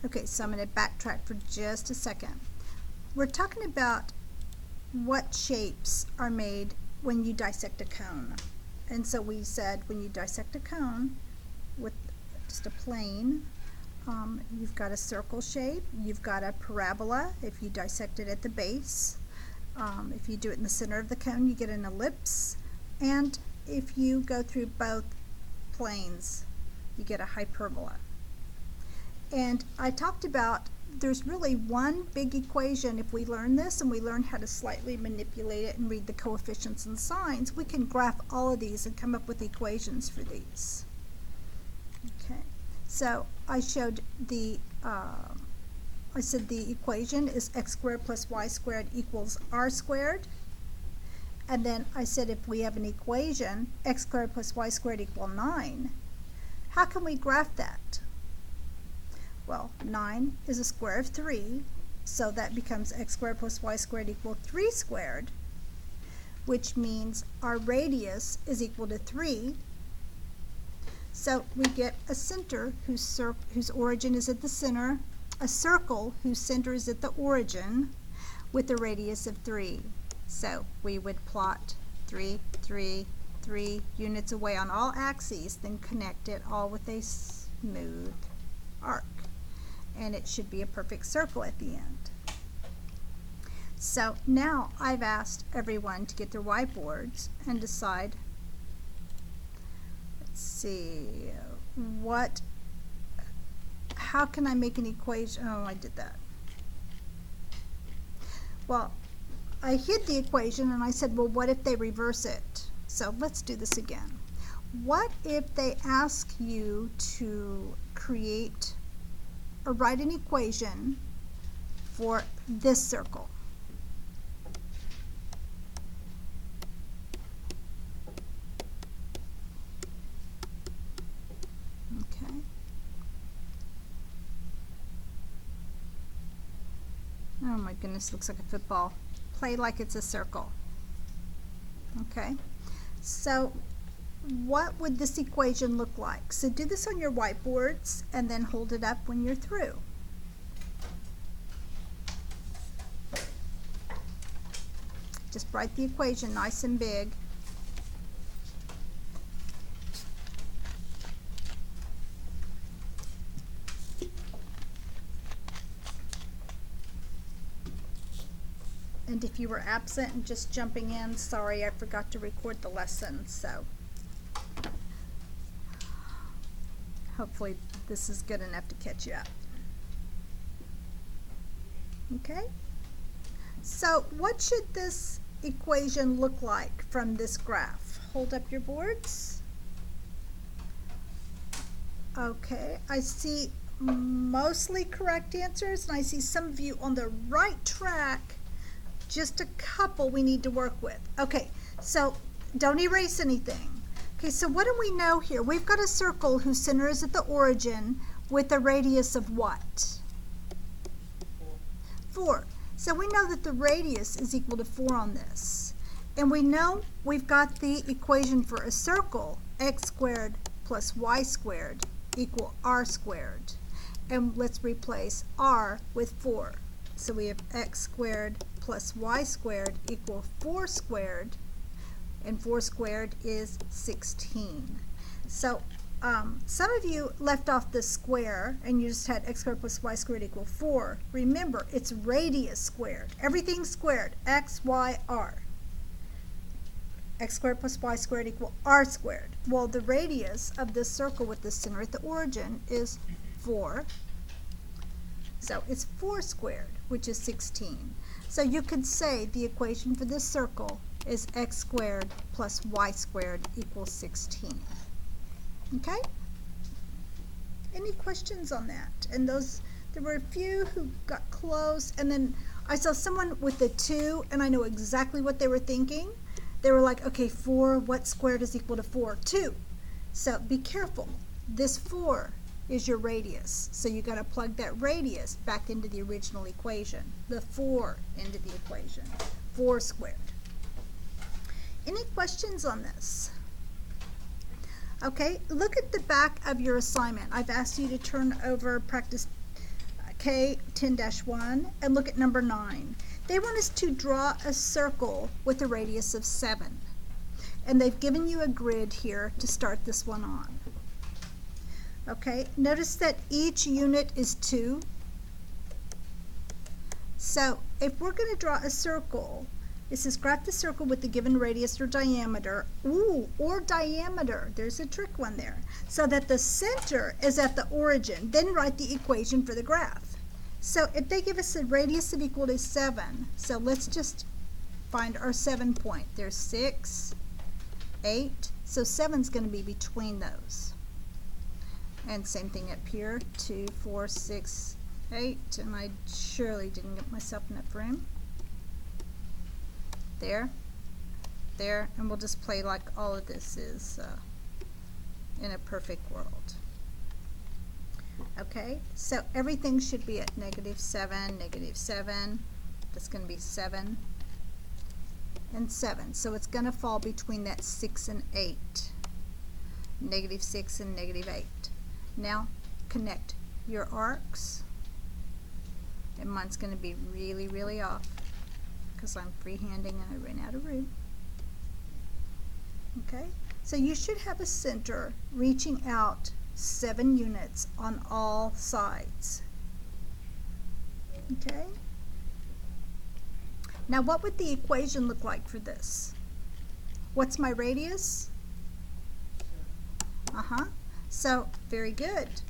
Okay, so I'm going to backtrack for just a second. We're talking about what shapes are made when you dissect a cone. And so we said when you dissect a cone with just a plane, you've got a circle shape, you've got a parabola if you dissect it at the base. If you do it in the center of the cone, you get an ellipse. And if you go through both planes, you get a hyperbola. And I talked about there's really one big equation. If we learn this and we learn how to slightly manipulate it and read the coefficients and signs, we can graph all of these and come up with equations for these. Okay, so I showed I said the equation is x squared plus y squared equals r squared. And then I said if we have an equation, x squared plus y squared equal 9, how can we graph that? Well, 9 is a square of 3, so that becomes x squared plus y squared equal 3 squared, which means our radius is equal to 3. So we get a center whose origin is at the center, a circle whose center is at the origin, with a radius of 3. So we would plot 3, 3, 3 units away on all axes, then connect it all with a smooth arc. And it should be a perfect circle at the end. So now I've asked everyone to get their whiteboards and decide, let's see, how can I make an equation? Oh, I did that. Well, I hid the equation and I said, well, what if they reverse it? So let's do this again. What if they ask you to create or write an equation for this circle? Okay. Oh my goodness, looks like a football. Play like it's a circle. Okay. So what would this equation look like? So do this on your whiteboards and then hold it up when you're through. Just write the equation nice and big. And if you were absent and just jumping in, sorry, I forgot to record the lesson, so hopefully this is good enough to catch you up. Okay? So what should this equation look like from this graph? Hold up your boards. Okay, I see mostly correct answers, and I see some of you on the right track. Just a couple we need to work with. Okay, so don't erase anything. Okay, so what do we know here? We've got a circle whose center is at the origin with a radius of what? 4. So we know that the radius is equal to 4 on this. And we know we've got the equation for a circle, x squared plus y squared equal r squared. And let's replace r with 4. So we have x squared plus y squared equal 4 squared, and 4 squared is 16. So some of you left off the square and you just had x squared plus y squared equal 4. Remember, it's radius squared. Everything's squared, x, y, r. X squared plus y squared equal r squared. Well, the radius of this circle with the center at the origin is 4. So it's 4 squared, which is 16. So you could say the equation for this circle is x squared plus y squared equals 16. Okay? Any questions on that? And there were a few who got close, and then I saw someone with the 2, and I know exactly what they were thinking. They were like, okay, 4, what squared is equal to 4? 2. So be careful. This 4 is your radius. So you got to plug that radius back into the original equation. The 4 into the equation. 4 squared. Any questions on this? Okay, look at the back of your assignment. I've asked you to turn over practice K10-1 and look at number 9. They want us to draw a circle with a radius of 7. And they've given you a grid here to start this one on. Okay, notice that each unit is 2. So if we're going to draw a circle, it says graph the circle with the given radius or diameter. Ooh, or diameter. There's a trick one there. So that the center is at the origin. Then write the equation for the graph. So if they give us a radius of equal to 7, so let's just find our 7 point. There's 6, 8. So 7's going to be between those. And same thing up here, 2, 4, 6, 8. And I surely didn't get myself enough room. There, there, and we'll just play like all of this is in a perfect world. Okay, so everything should be at -7, -7. That's going to be 7 and 7. So it's going to fall between that 6 and 8. -6 and -8. Now connect your arcs. And mine's going to be really, really off because I'm freehanding and I ran out of room. Okay, so you should have a center reaching out 7 units on all sides. Okay, now what would the equation look like for this? What's my radius? So very good.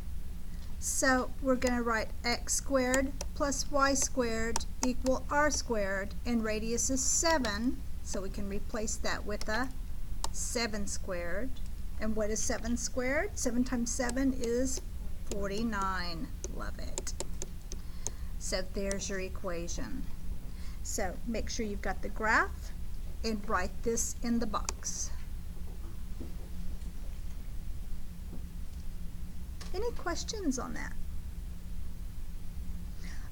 So we're going to write x squared plus y squared equal r squared, and radius is 7, so we can replace that with a 7 squared. And what is 7 squared? 7 times 7 is 49. Love it. So there's your equation. So make sure you've got the graph and write this in the box. Any questions on that?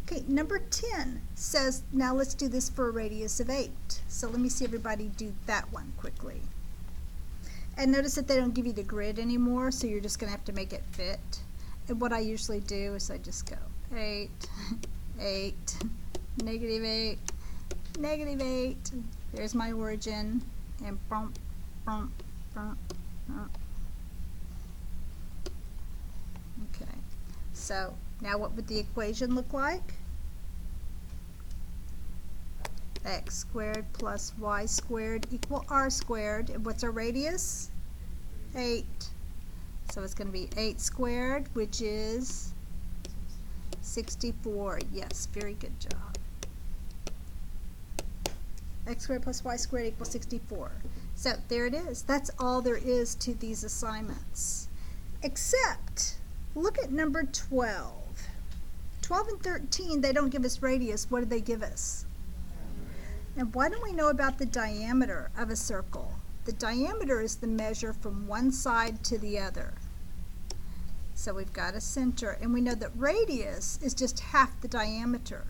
Okay, number 10 says, now let's do this for a radius of 8. So let me see everybody do that one quickly. And notice that they don't give you the grid anymore, so you're just going to have to make it fit. And what I usually do is I just go 8, 8, -8, -8. There's my origin, and bump, bump, bump, bump. Okay, so now what would the equation look like? X squared plus y squared equal r squared. And what's our radius? 8. So it's going to be 8 squared, which is 64. Yes, very good job. X squared plus y squared equals 64. So there it is. That's all there is to these assignments. Except, look at number 12. 12 and 13, they don't give us radius. What do they give us? And why don't we know about the diameter of a circle? The diameter is the measure from one side to the other. So we've got a center, and we know that radius is just half the diameter.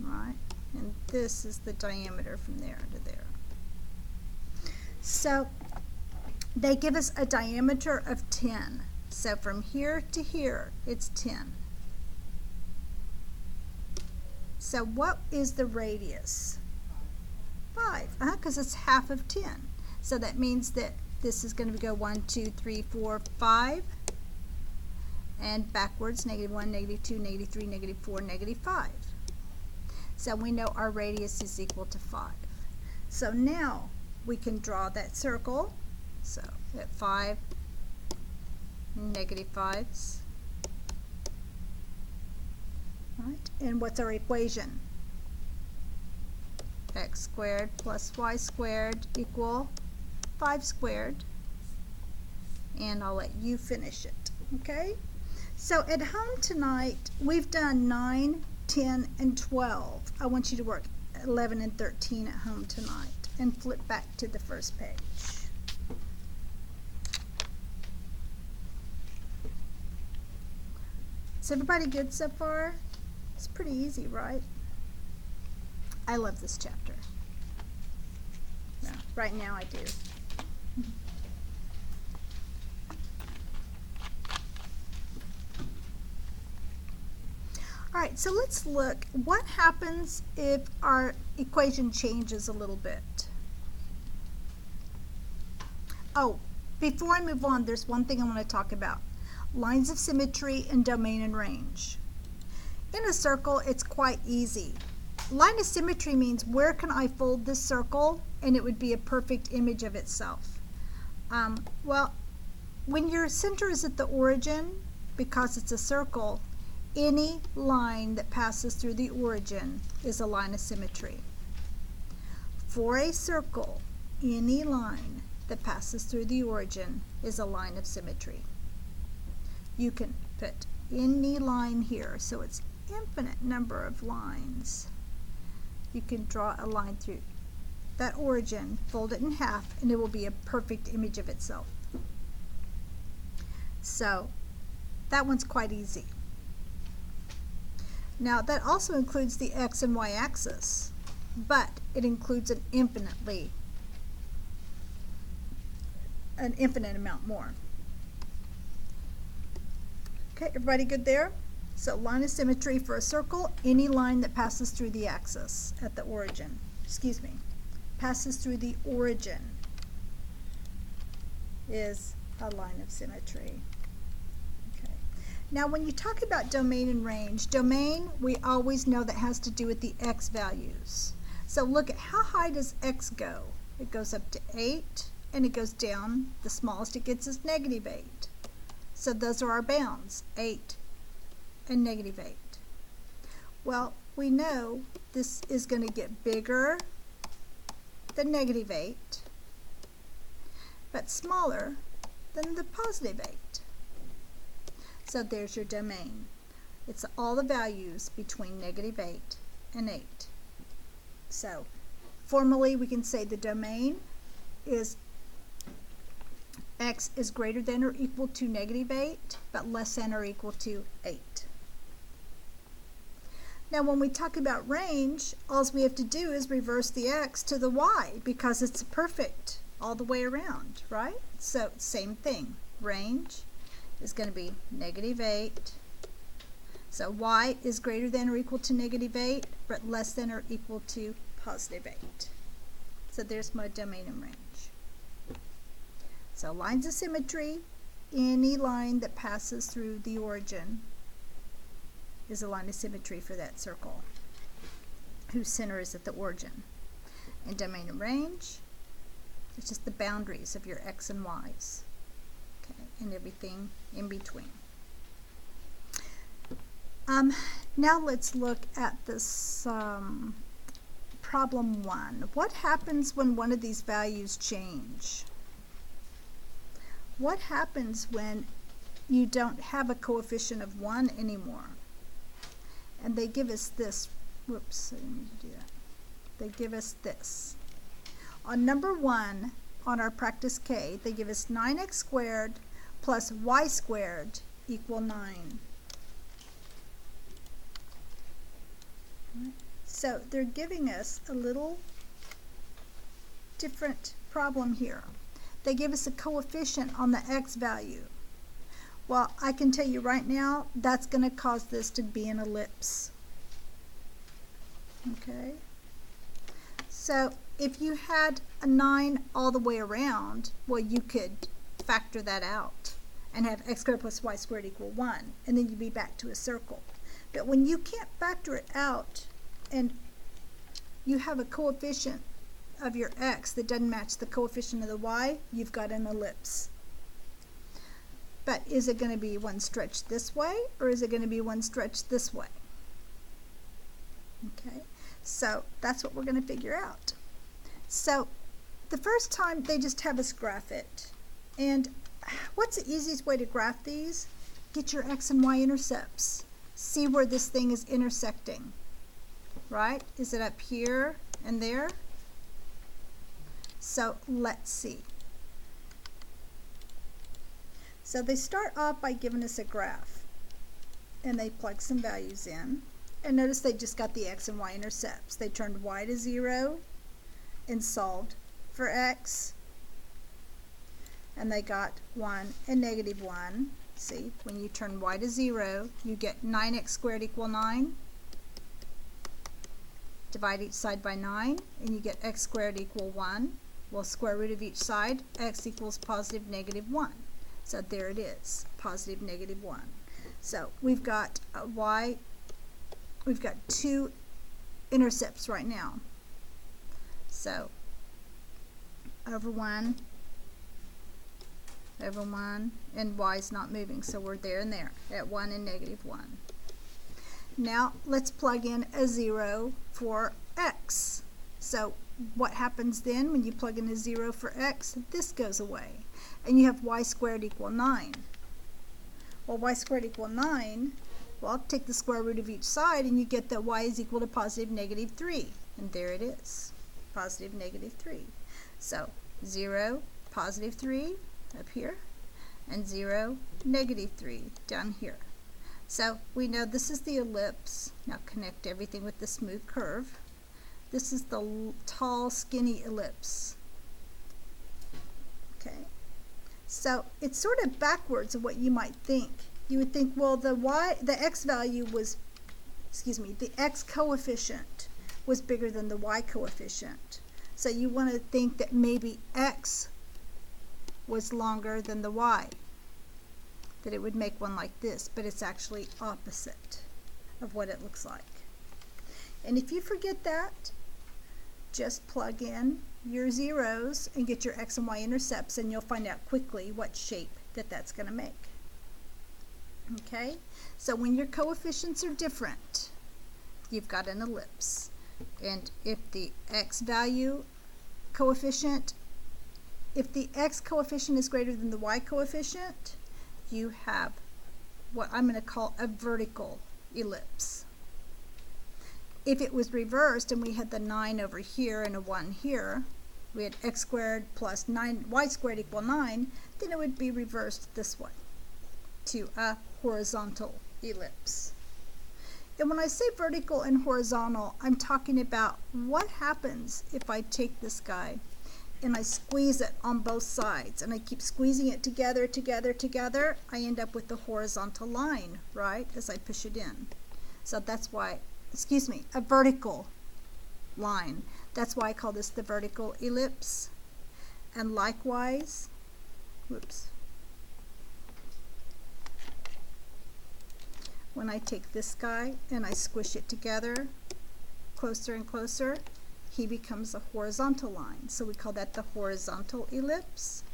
Right? And this is the diameter from there to there. So they give us a diameter of 10. So from here to here, it's 10. So what is the radius? 5, because it's half of 10. So that means that this is going to go 1, 2, 3, 4, 5. And backwards, -1, -2, -3, -4, -5. So we know our radius is equal to 5. So now we can draw that circle. So at 5, -5s. Right? And what's our equation? X squared plus y squared equal 5 squared. And I'll let you finish it. Okay? So at home tonight, we've done 9, 10, and 12. I want you to work 11 and 13 at home tonight and flip back to the first page. Is everybody good so far? It's pretty easy, right? I love this chapter. No, right now I do. Alright, so let's look. What happens if our equation changes a little bit? Oh, before I move on, there's one thing I want to talk about. Lines of symmetry and domain and range. In a circle, it's quite easy. Line of symmetry means where can I fold this circle and it would be a perfect image of itself. Well, when your center is at the origin, because it's a circle, any line that passes through the origin is a line of symmetry. For a circle, any line that passes through the origin is a line of symmetry. You can put any line here, so it's infinite number of lines. You can draw a line through that origin, fold it in half, and it will be a perfect image of itself. So that one's quite easy. Now that also includes the x and y axis, but it includes an infinite amount more. Okay, everybody good there? So line of symmetry for a circle, any line that passes through the axis at the origin, passes through the origin is a line of symmetry. Okay. Now when you talk about domain and range, domain we always know that has to do with the x values. So look at how high does x go? It goes up to 8 and it goes down, the smallest it gets is -8. So those are our bounds, 8 and -8. Well, we know this is going to get bigger than -8, but smaller than the +8. So there's your domain. It's all the values between -8 and 8. So formally we can say the domain is x is greater than or equal to -8, but less than or equal to 8. Now when we talk about range, all we have to do is reverse the x to the y because it's perfect all the way around, right? So same thing, range is going to be -8. So y is greater than or equal to -8, but less than or equal to +8. So there's my domain and range. So lines of symmetry, any line that passes through the origin is a line of symmetry for that circle whose center is at the origin. And domain and range, it's just the boundaries of your x and y's, okay, and everything in between. Now let's look at this problem 1. What happens when one of these values change? What happens when you don't have a coefficient of 1 anymore? And they give us this. Whoops, I didn't mean to do that. They give us this. On number 1, on our practice K, they give us 9x squared plus y squared equal 9. So they're giving us a little different problem here. They give us a coefficient on the x value. Well, I can tell you right now, that's going to cause this to be an ellipse. Okay? So if you had a 9 all the way around, well, you could factor that out and have x squared plus y squared equal 1, and then you'd be back to a circle. But when you can't factor it out and you have a coefficient of your x that doesn't match the coefficient of the y, you've got an ellipse. But is it going to be one stretched this way, or is it going to be one stretched this way? Okay, so that's what we're going to figure out. So the first time they just have us graph it. And what's the easiest way to graph these? Get your x and y intercepts. See where this thing is intersecting, right? Is it up here and there? So let's see. So they start off by giving us a graph, and they plug some values in, and notice they just got the x and y intercepts. They turned y to 0 and solved for x, and they got 1 and -1, See, when you turn y to 0, you get 9x squared equal 9. Divide each side by 9, and you get x squared equal 1. Well, square root of each side, x equals positive negative 1. So there it is, positive negative 1. So we've got y, we've got two intercepts right now. So over 1, and y is not moving, so we're there and there at 1 and negative 1. Now let's plug in a 0 for x. So what happens then when you plug in a 0 for x? This goes away, and you have y squared equal 9. Well, y squared equal 9, well, take the square root of each side, and you get that y is equal to positive negative 3. And there it is, positive negative 3. So 0, positive 3 up here, and 0, negative 3 down here. So we know this is the ellipse. Now connect everything with the smooth curve. This is the tall, skinny ellipse. Okay. So it's sort of backwards of what you might think. You would think, well, the x value was, the x coefficient was bigger than the y coefficient. So you want to think that maybe x was longer than the y, that it would make one like this, but it's actually opposite of what it looks like. And if you forget that, just plug in your zeros and get your x and y intercepts, and you'll find out quickly what shape that's going to make. Okay, so when your coefficients are different, you've got an ellipse. And if the x value coefficient, if the x coefficient is greater than the y coefficient, you have what I'm going to call a vertical ellipse. If it was reversed and we had the 9 over here and a 1 here, we had x squared plus 9y squared equal 9, then it would be reversed this way to a horizontal ellipse. And when I say vertical and horizontal, I'm talking about what happens if I take this guy and I squeeze it on both sides, and I keep squeezing it together, I end up with the horizontal line, right, as I push it in. So that's why, a vertical line. That's why I call this the vertical ellipse. And likewise, when I take this guy and I squish it together, closer and closer, he becomes a horizontal line. So we call that the horizontal ellipse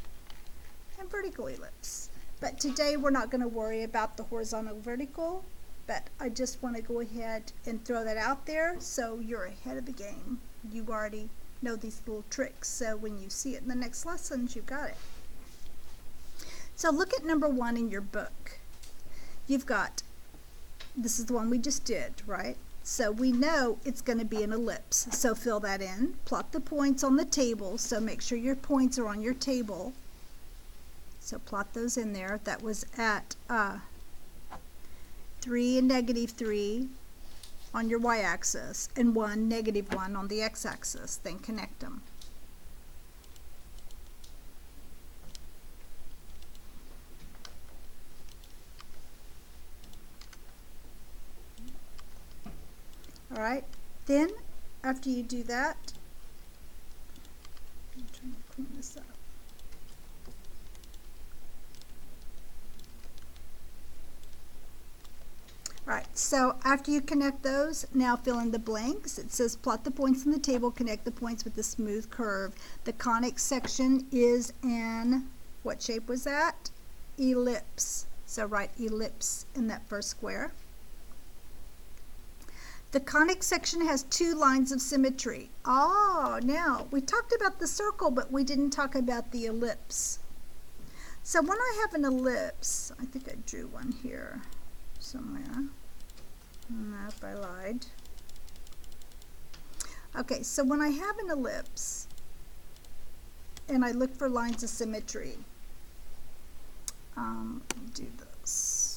and vertical ellipse. But today we're not going to worry about the horizontal vertical, but I just want to go ahead and throw that out there so you're ahead of the game. You already know these little tricks, so when you see it in the next lessons, you've got it. So look at number 1 in your book. You've got, this is the one we just did, right? So we know it's going to be an ellipse. So fill that in. Plot the points on the table. So make sure your points are on your table. So plot those in there. That was at 3 and negative 3 on your y-axis and 1, negative 1 on the x-axis. Then connect them. All right, then after you do that, I'm trying to clean this up. All right, so after you connect those, now fill in the blanks. It says plot the points in the table, connect the points with the smooth curve. The conic section is in, what shape was that? Ellipse. So write ellipse in that first square. The conic section has 2 lines of symmetry. Oh, now we talked about the circle, but we didn't talk about the ellipse. So when I have an ellipse, I think I drew one here somewhere. Nope, I lied. Okay, so when I have an ellipse and I look for lines of symmetry, let me do this.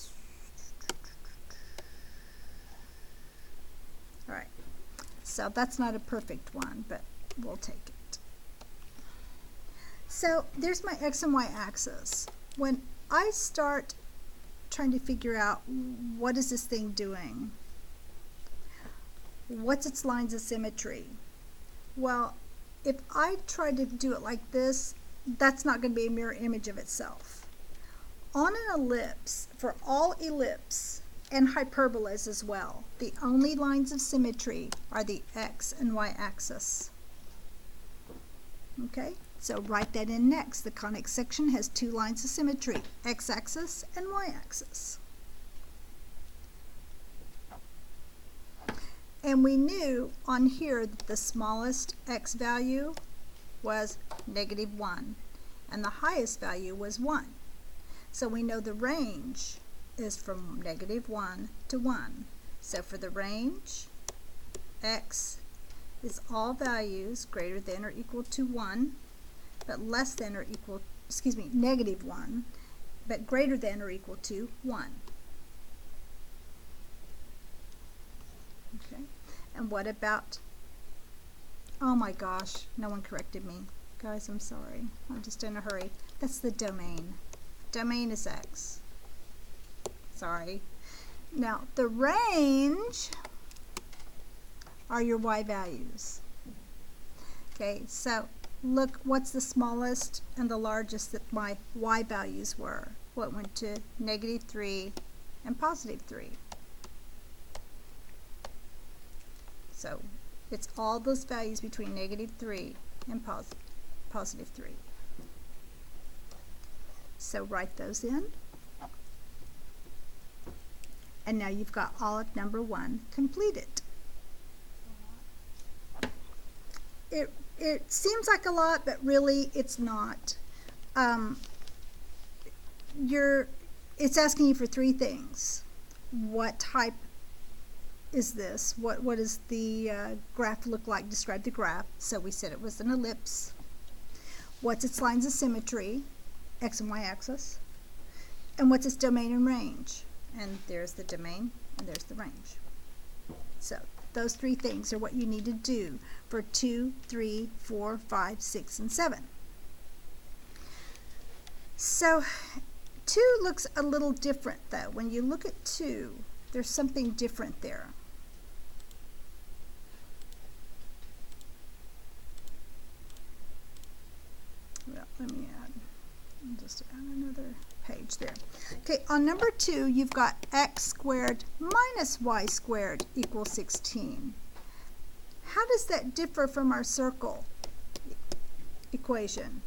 All right, so that's not a perfect one, but we'll take it. So there's my x and y axis. When I start trying to figure out what is this thing doing. What's its lines of symmetry? Well, if I try to do it like this, that's not going to be a mirror image of itself. On an ellipse, for all ellipse and hyperbolas as well, the only lines of symmetry are the x and y axis. Okay, so write that in next. The conic section has two lines of symmetry, x-axis and y-axis. And we knew on here that the smallest x value was -1 and the highest value was 1. So we know the range is from -1 to 1. So for the range, x is all values greater than or equal to 1, but less than or equal, -1, but greater than or equal to 1. Okay, and what about, oh my gosh, no one corrected me. Guys, I'm sorry. I'm just in a hurry. That's the domain. Domain is x. Sorry. Now, the range are your y values. Okay, so look, what's the smallest and the largest that my y values were? Well, it went to -3 and +3. So it's all those values between -3 and +3. So write those in. And now you've got all of number 1 completed. It seems like a lot, but really it's not. It's asking you for 3 things. What type is this? What does the graph look like? Describe the graph. So we said it was an ellipse. What's its lines of symmetry? X and y axis. And what's its domain and range? And there's the domain and there's the range. So those 3 things are what you need to do for 2, 3, 4, 5, 6, and 7. So 2 looks a little different though. When you look at 2, there's something different there. Well, let me just add another page there. Okay, on number 2, you've got x squared minus y squared equals 16. How does that differ from our circle equation?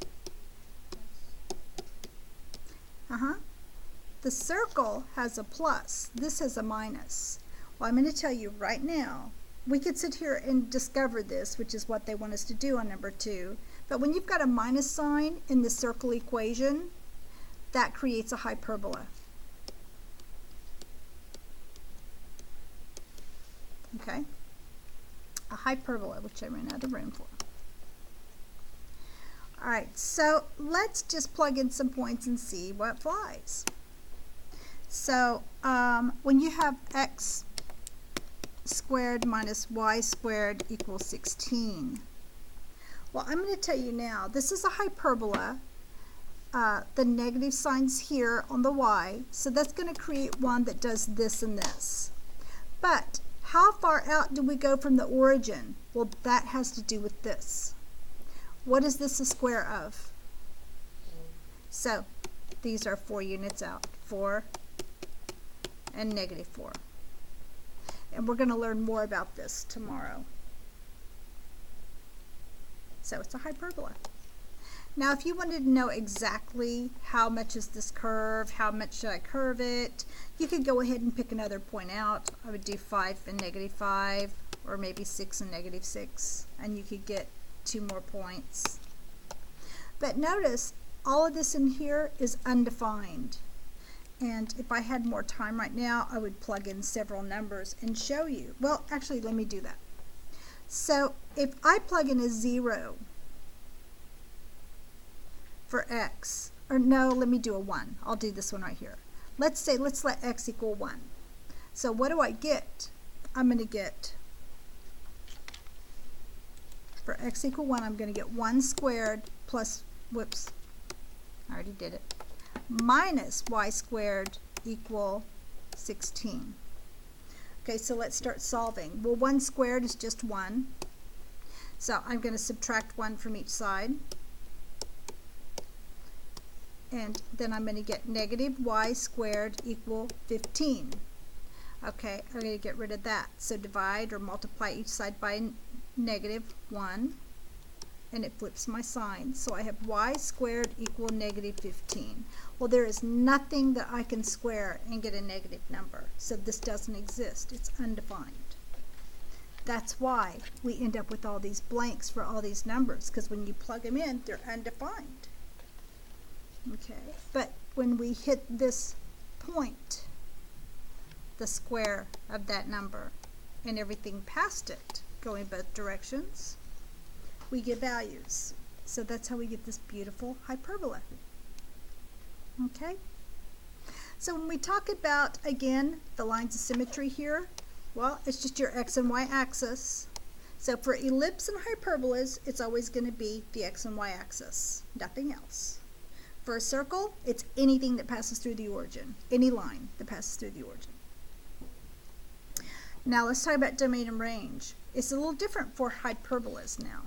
The circle has a plus. This has a minus. Well, I'm going to tell you right now, we could sit here and discover this, which is what they want us to do on number 2. But when you've got a minus sign in the circle equation, that creates a hyperbola. Okay? A hyperbola, which I ran out of room for. Alright, so let's just plug in some points and see what flies. So when you have x squared minus y squared equals 16, well, I'm going to tell you now, this is a hyperbola. The negative sign's here on the y, so that's going to create one that does this and this. But how far out do we go from the origin? Well, that has to do with this. What is this a square of? So these are 4 units out, 4 and -4. And we're going to learn more about this tomorrow. So it's a hyperbola. Now, if you wanted to know exactly how much is this curve, how much should I curve it, you could go ahead and pick another point out. I would do 5 and -5, or maybe 6 and -6, and you could get 2 more points. But notice, all of this in here is undefined. And if I had more time right now, I would plug in several numbers and show you. Well, actually, let me do that. So if I plug in a 0 for x, or no, let me do a 1. I'll do this one right here. Let's let x equal 1. So what do I get? I'm going to get, for x equal 1, I'm going to get 1 squared plus, whoops, I already did it, minus y squared equal 16. Okay, so let's start solving. Well, 1 squared is just 1. So I'm going to subtract 1 from each side. And then I'm going to get negative y squared equal 15. Okay, I'm going to get rid of that. So divide or multiply each side by negative 1. And it flips my sign. So I have y squared equal negative 15. Well, there is nothing that I can square and get a negative number. So this doesn't exist. It's undefined. That's why we end up with all these blanks for all these numbers, because when you plug them in, they're undefined. Okay, but when we hit this point, the square of that number, and everything past it going both directions, we get values. So that's how we get this beautiful hyperbola. Okay? So when we talk about, again, the lines of symmetry here, well, it's just your x and y axis. So for ellipse and hyperbolas, it's always going to be the x and y axis, nothing else. For a circle, it's anything that passes through the origin, any line that passes through the origin. Now let's talk about domain and range. It's a little different for hyperbolas now.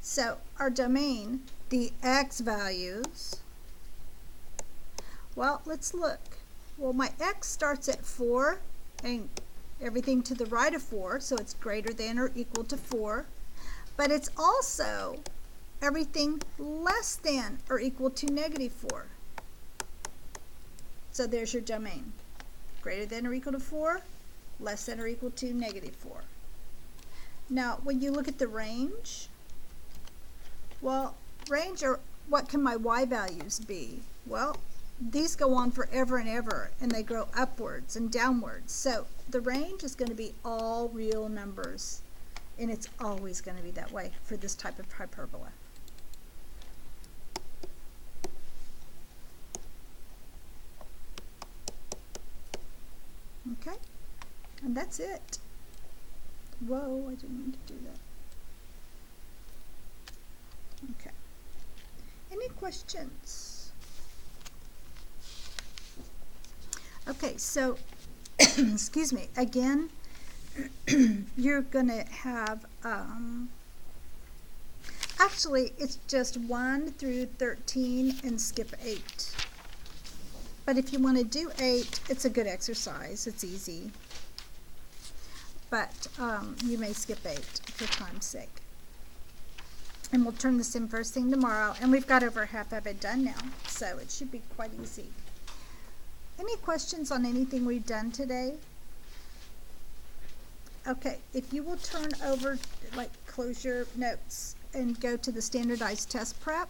So our domain, the x values, well, let's look. Well, my x starts at 4 and everything to the right of 4, so it's greater than or equal to 4. But it's also everything less than or equal to negative 4. So there's your domain. Greater than or equal to 4, less than or equal to negative 4. Now, when you look at the range, well, range, or what can my y values be? Well, these go on forever and ever, and they grow upwards and downwards. So the range is going to be all real numbers, and it's always going to be that way for this type of hyperbola. Okay, and that's it. Whoa, I didn't mean to do that. Okay. Any questions? Okay, so, excuse me, again, you're going to have, actually, it's just 1 through 13 and skip 8. But if you want to do 8, it's a good exercise. It's easy. But you may skip 8 for time's sake. And we'll turn this in first thing tomorrow. And we've got over half of it done now, so it should be quite easy. Any questions on anything we've done today? Okay, if you will turn over, like, close your notes and go to the standardized test prep.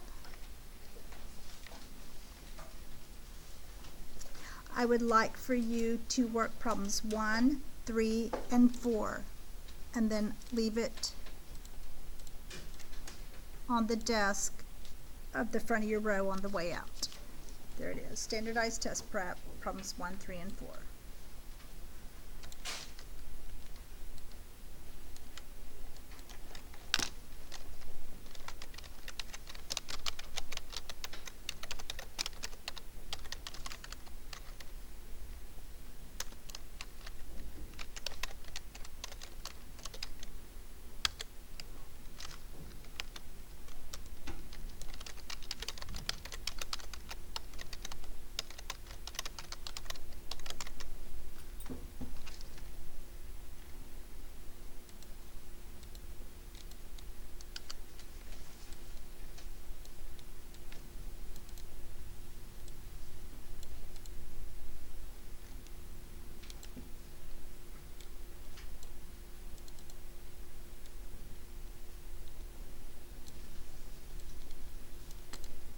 I would like for you to work problems 1, 3, and 4, and then leave it on the desk of the front of your row on the way out. There it is, standardized test prep, problems 1, 3, and 4.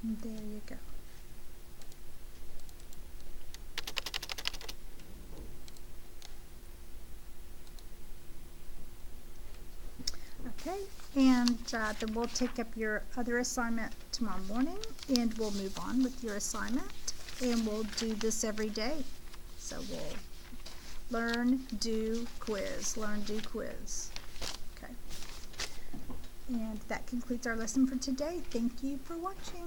And there you go. Okay, and then we'll take up your other assignment tomorrow morning, and we'll move on with your assignment, and we'll do this every day. So we'll learn, do, quiz, learn, do, quiz. Okay. And that concludes our lesson for today. Thank you for watching.